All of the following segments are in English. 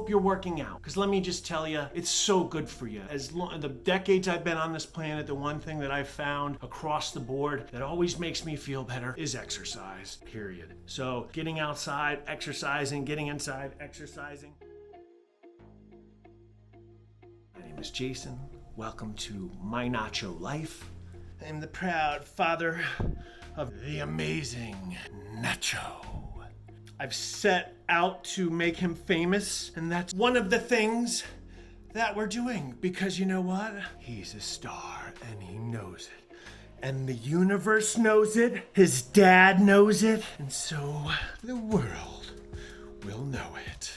hope you're working out, because let me just tell you, it's so good for you. The decades I've been on this planet, the one thing that I've found across the board that always makes me feel better is exercise, period. So getting outside, exercising, getting inside, exercising. My name is Jason. Welcome to My Nacho Life. I am the proud father of the amazing Nacho. I've set out to make him famous, and that's one of the things that we're doing, because you know what? He's a star and he knows it. And the universe knows it, his dad knows it, and so the world will know it.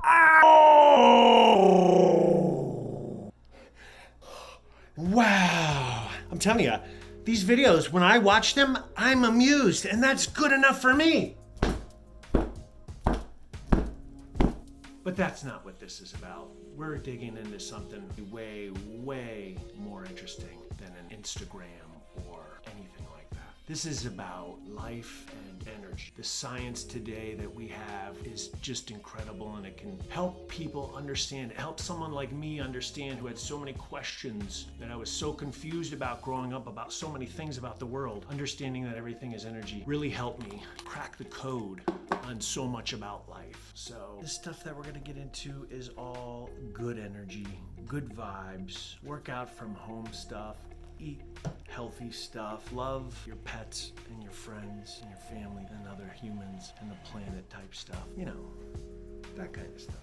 Oh! Wow. I'm telling you, these videos, when I watch them, I'm amused, and that's good enough for me. But that's not what this is about. We're digging into something way, way more interesting than an Instagram or anything like that. This is about life and energy. The science today that we have is just incredible, and it can help people understand. It helps someone like me understand, who had so many questions that I was so confused about growing up, about so many things about the world. Understanding that everything is energy really helped me crack the code on so much about life. So the stuff that we're gonna get into is all good energy, good vibes, work out from home stuff, eat healthy stuff, love your pets and your friends and your family and other humans and the planet type stuff. You know, that kind of stuff.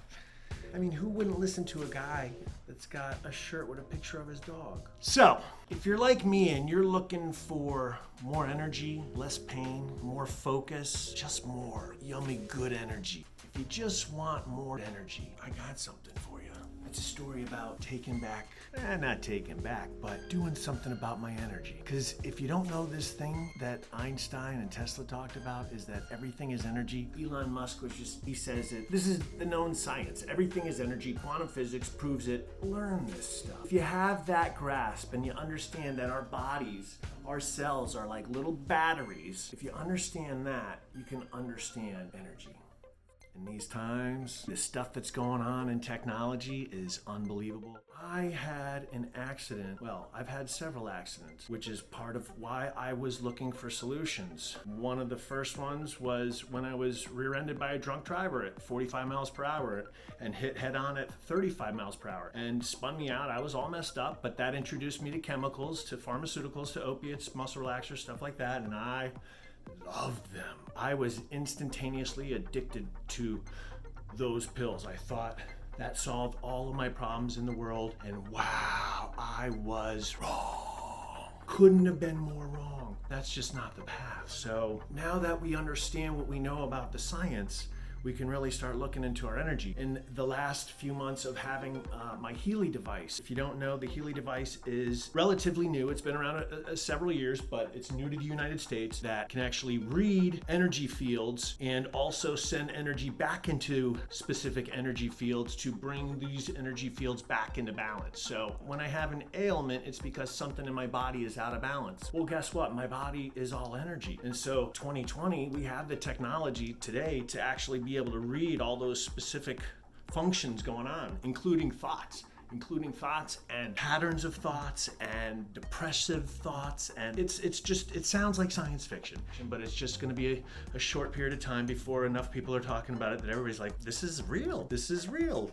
I mean, who wouldn't listen to a guy that's got a shirt with a picture of his dog? So, if you're like me and you're looking for more energy, less pain, more focus, just more yummy good energy, if you just want more energy, I got something for you. It's a story about not taking back, but doing something about my energy. Because if you don't know this thing that Einstein and Tesla talked about, is that everything is energy. Elon Musk he says it. This is the known science. Everything is energy. Quantum physics proves it. Learn this stuff. If you have that grasp and you understand that our bodies, our cells are like little batteries, if you understand that, you can understand energy. In these times, the stuff that's going on in technology is unbelievable. I had an accident. Well, I've had several accidents, which is part of why I was looking for solutions. One of the first ones was when I was rear-ended by a drunk driver at 45 miles per hour and hit head-on at 35 miles per hour and spun me out. I was all messed up, but that introduced me to chemicals, to pharmaceuticals, to opiates, muscle relaxers, stuff like that, and I loved them. I was instantaneously addicted to those pills. I thought that solved all of my problems in the world, and wow, I was wrong. Couldn't have been more wrong. That's just not the path. So now that we understand what we know about the science, we can really start looking into our energy. In the last few months of having my Healy device, if you don't know, the Healy device is relatively new. It's been around several years, but it's new to the United States, that can actually read energy fields and also send energy back into specific energy fields to bring these energy fields back into balance. So when I have an ailment, it's because something in my body is out of balance. Well, guess what? My body is all energy. And so 2020, we have the technology today to actually be able to read all those specific functions going on, including thoughts and patterns of thoughts and depressive thoughts. And it sounds like science fiction, but it's just going to be a short period of time before enough people are talking about it that everybody's like, this is real.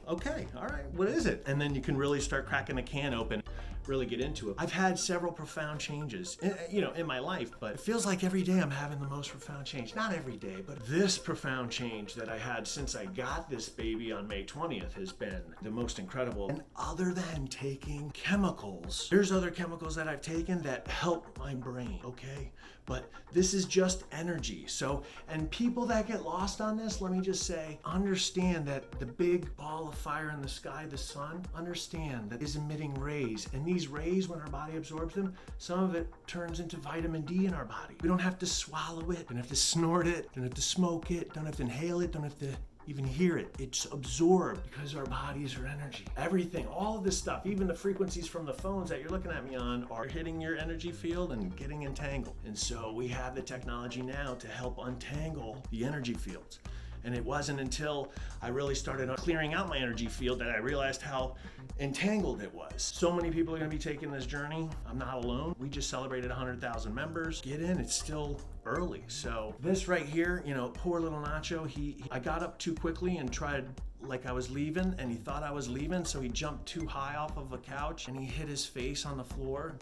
Okay, all right, what is it? And then you can really start cracking the can open, really get into it. I've had several profound changes, in my life, but it feels like every day I'm having the most profound change. Not every day, but this profound change that I had since I got this baby on May 20th has been the most incredible. And other than taking chemicals, there's other chemicals that I've taken that help my brain, okay? But this is just energy. So, and people that get lost on this, let me just say, understand that the big ball of fire in the sky, the sun, understand that is emitting rays. And these rays, when our body absorbs them, some of it turns into vitamin D in our body. We don't have to swallow it, don't have to snort it, don't have to smoke it, don't have to inhale it, don't have to even hear it. It's absorbed because our bodies are energy. Everything, all of this stuff, even the frequencies from the phones that you're looking at me on are hitting your energy field and getting entangled. And so we have the technology now to help untangle the energy fields. And it wasn't until I really started clearing out my energy field that I realized how entangled it was. So many people are gonna be taking this journey. I'm not alone. We just celebrated 100,000 members. Get in, it's still early. So this right here, poor little Nacho, I got up too quickly and tried like I was leaving, and he thought I was leaving, so he jumped too high off of a couch and he hit his face on the floor.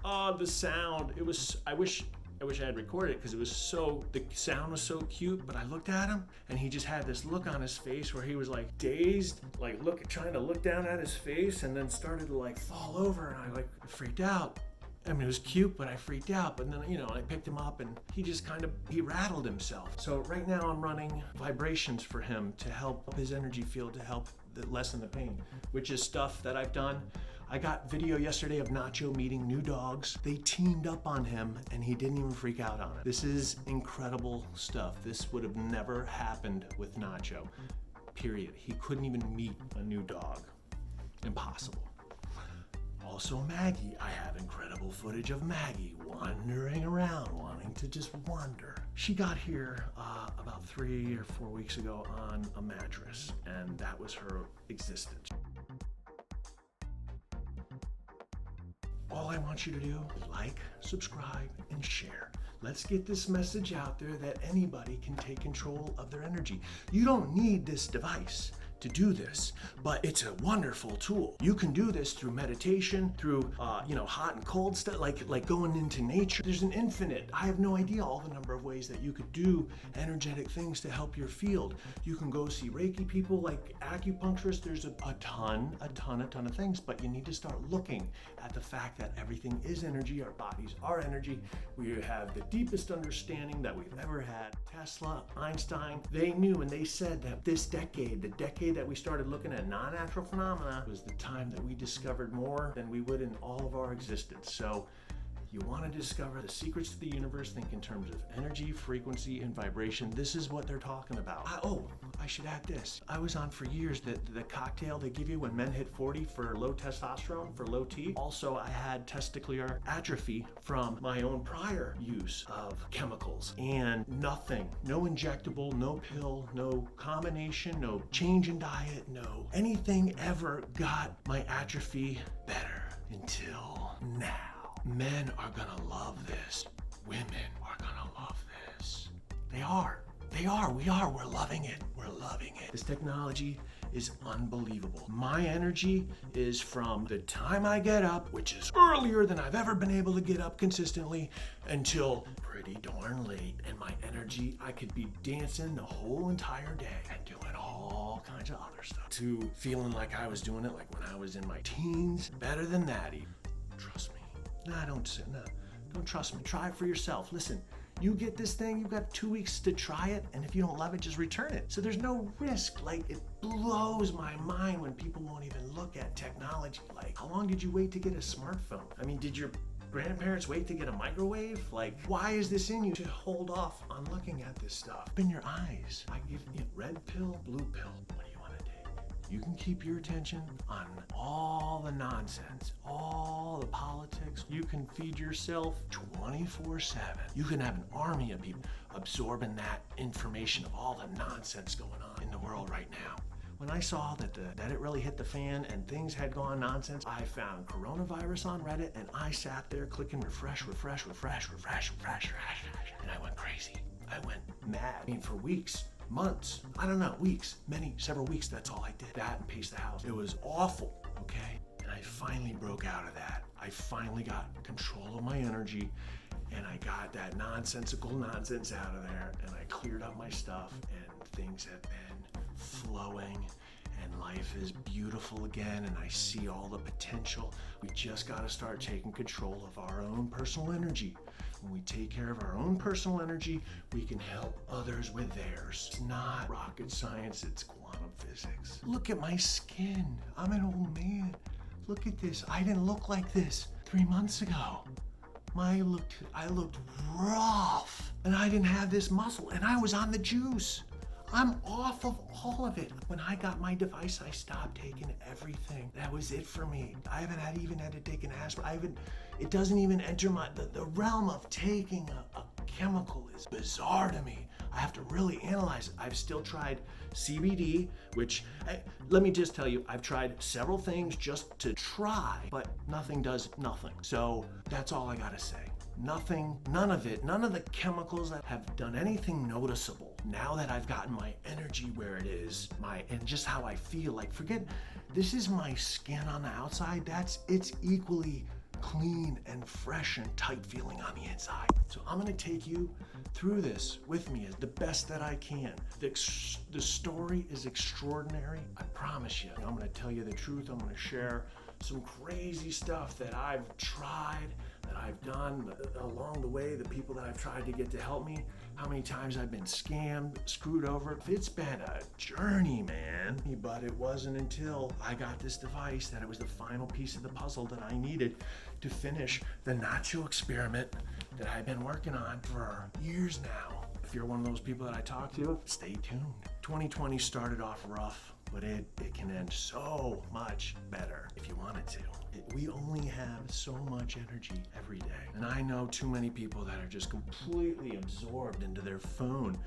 Oh, the sound. I wish I had recorded it because the sound was so cute, but I looked at him and he just had this look on his face where he was like dazed, like trying to look down at his face, and then started to like fall over, and I freaked out. I mean, it was cute, but I freaked out. But then, I picked him up and he just he rattled himself. So right now I'm running vibrations for him to help his energy field, to help lessen the pain, which is stuff that I've done. I got video yesterday of Nacho meeting new dogs. They teamed up on him and he didn't even freak out on it. This is incredible stuff. This would have never happened with Nacho, period. He couldn't even meet a new dog. Impossible. Also Maggie, I have incredible footage of Maggie wandering around, wanting to just wander. She got here about 3 or 4 weeks ago on a mattress, and that was her existence. All I want you to do is like, subscribe, and share. Let's get this message out there that anybody can take control of their energy. You don't need this device to do this, but it's a wonderful tool. You can do this through meditation, through hot and cold stuff, like going into nature. There's an infinite. I have no idea all the number of ways that you could do energetic things to help your field. You can go see Reiki people, like acupuncturists. There's a ton of things, but you need to start looking at the fact that everything is energy. Our bodies are energy. We have the deepest understanding that we've ever had. Tesla, Einstein, they knew, and they said that this decade, the decade that we started looking at non-natural phenomena, was the time that we discovered more than we would in all of our existence. So you want to discover the secrets to the universe, think in terms of energy, frequency, and vibration. This is what they're talking about. I should add this. I was on for years the cocktail they give you when men hit 40 for low testosterone, for low T. Also, I had testicular atrophy from my own prior use of chemicals, and nothing, no injectable, no pill, no combination, no change in diet, no anything ever got my atrophy better until now. Men are gonna love this. Women are gonna love this. They are. We're loving it. This technology is unbelievable. My energy is from the time I get up, which is earlier than I've ever been able to get up consistently, until pretty darn late. And my energy, I could be dancing the whole entire day and doing all kinds of other stuff, to feeling like I was doing it like when I was in my teens. Better than that even. Trust me. Don't trust me. Try it for yourself. Listen, you get this thing, you've got 2 weeks to try it, and if you don't love it, just return it. So there's no risk. Like, it blows my mind when people won't even look at technology. Like, how long did you wait to get a smartphone? I mean, did your grandparents wait to get a microwave? Like, why is this in you to hold off on looking at this stuff? Open your eyes. I give you red pill, blue pill. What do you want to take? You can keep your attention on all the nonsense, all the politics. You can feed yourself 24/7. You can have an army of people absorbing that information of all the nonsense going on in the world right now. When I saw that it really hit the fan and things had gone nonsense, I found coronavirus on Reddit, and I sat there clicking refresh, and I went crazy. I went mad. I mean, for weeks, months, I don't know, weeks, several weeks, that's all I did. That and pace the house. It was awful, okay? And I finally broke out of that. I finally got control of my energy, and I got that nonsensical nonsense out of there, and I cleared up my stuff, and things have been flowing, and life is beautiful again, and I see all the potential. We just got to start taking control of our own personal energy. When we take care of our own personal energy, we can help others with theirs. It's not rocket science, it's quantum physics. Look at my skin. I'm an old man. Look at this. I didn't look like this 3 months ago. I looked rough, and I didn't have this muscle, and I was on the juice. I'm off of all of it. When I got my device, I stopped taking everything. That was it for me. I haven't even had to take an aspirin. It doesn't even enter the realm of taking a chemical is bizarre to me. I have to really analyze it. I've still tried CBD, which, let me just tell you, I've tried several things just to try, but nothing does nothing. So that's all I gotta say. Nothing, none of it, none of the chemicals that have done anything noticeable. Now that I've gotten my energy where it is, and just how I feel, like, forget, this is my skin on the outside, it's equally clean and fresh and tight feeling on the inside. So I'm gonna take you through this with me as the best that I can. The story is extraordinary, I promise you. I'm gonna tell you the truth. I'm gonna share some crazy stuff that I've tried, that I've done along the way, the people that I've tried to get to help me, how many times I've been scammed, screwed over. It's been a journey, man. But it wasn't until I got this device that it was the final piece of the puzzle that I needed to finish the Nacho experiment that I've been working on for years now. If you're one of those people that I talk to, stay tuned. 2020 started off rough, but it can end so much better if you want it to. We only have so much energy every day. And I know too many people that are just completely absorbed into their phone.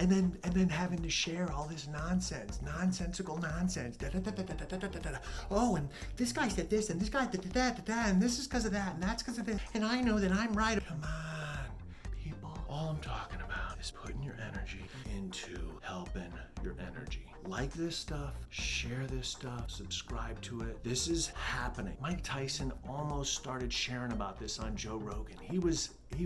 And then having to share all this nonsensical nonsense. Oh, and this guy said this, and this guy did that, and this is because of that, and that's because of this, and I know that I'm right. Come on, people. All I'm talking about is putting your energy into helping your energy. Like this stuff, share this stuff, subscribe to it. This is happening. Mike Tyson almost started sharing about this on Joe Rogan. He was a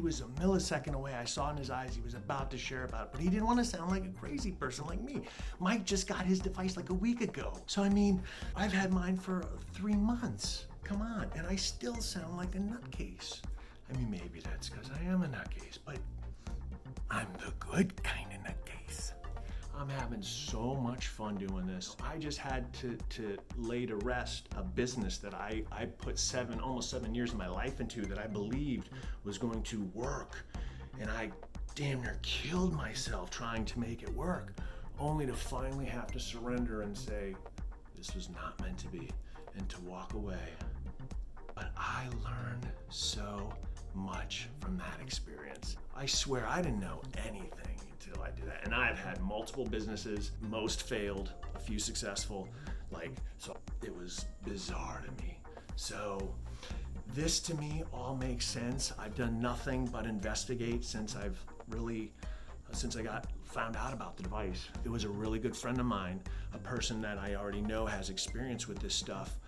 millisecond away. I saw in his eyes he was about to share about it, but he didn't want to sound like a crazy person like me. Mike just got his device like a week ago. So I mean, I've had mine for 3 months. Come on, and I still sound like a nutcase. I mean, maybe that's because I am a nutcase, but I'm the good kind of nutcase. I'm having so much fun doing this. I just had to lay to rest a business that I put almost 7 years of my life into, that I believed was going to work. And I damn near killed myself trying to make it work, only to finally have to surrender and say, this was not meant to be, and to walk away. But I learned so much from that experience. I swear I didn't know anything until I did that. And I've had multiple businesses, most failed, a few successful, so it was bizarre to me. So this to me all makes sense. I've done nothing but investigate since I got found out about the device. It was a really good friend of mine, a person that I already know has experience with this stuff,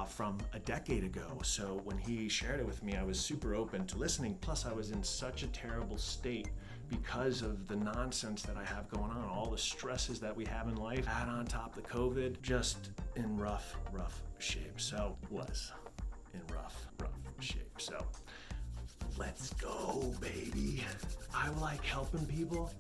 from a decade ago. So when he shared it with me, I was super open to listening. Plus I was in such a terrible state because of the nonsense that I have going on, all the stresses that we have in life, add on top of the COVID, just in rough shape. So was in rough shape. So let's go, baby. I like helping people.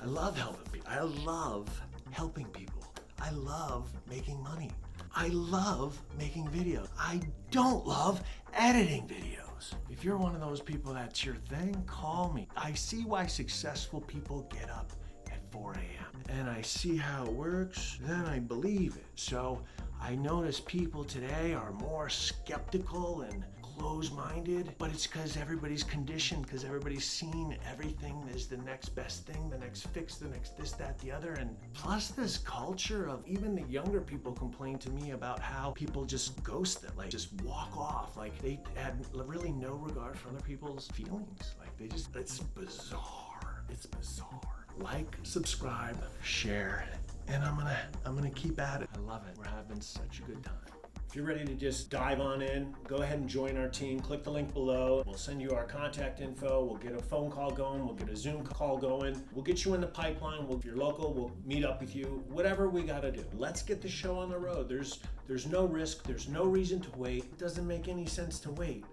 I love helping people. I love helping people. I love making money. I love making videos. I don't love editing videos. If you're one of those people that's your thing, call me. I see why successful people get up at 4 a.m. and I see how it works, then I believe it. So I notice people today are more skeptical and close-minded, but it's because everybody's conditioned, because everybody's seen everything as the next best thing, the next fix, the next this, that, the other. And plus this culture of, even the younger people complain to me about how people just ghost them, just walk off, they had really no regard for other people's feelings. It's bizarre. It's bizarre. Like, subscribe, share, and I'm gonna keep at it. I love it. We're having such a good time. If you're ready to just dive on in, go ahead and join our team. Click the link below. We'll send you our contact info. We'll get a phone call going. We'll get a Zoom call going. We'll get you in the pipeline. If you're local, we'll meet up with you. Whatever we got to do. Let's get the show on the road. There's no risk. There's no reason to wait. It doesn't make any sense to wait.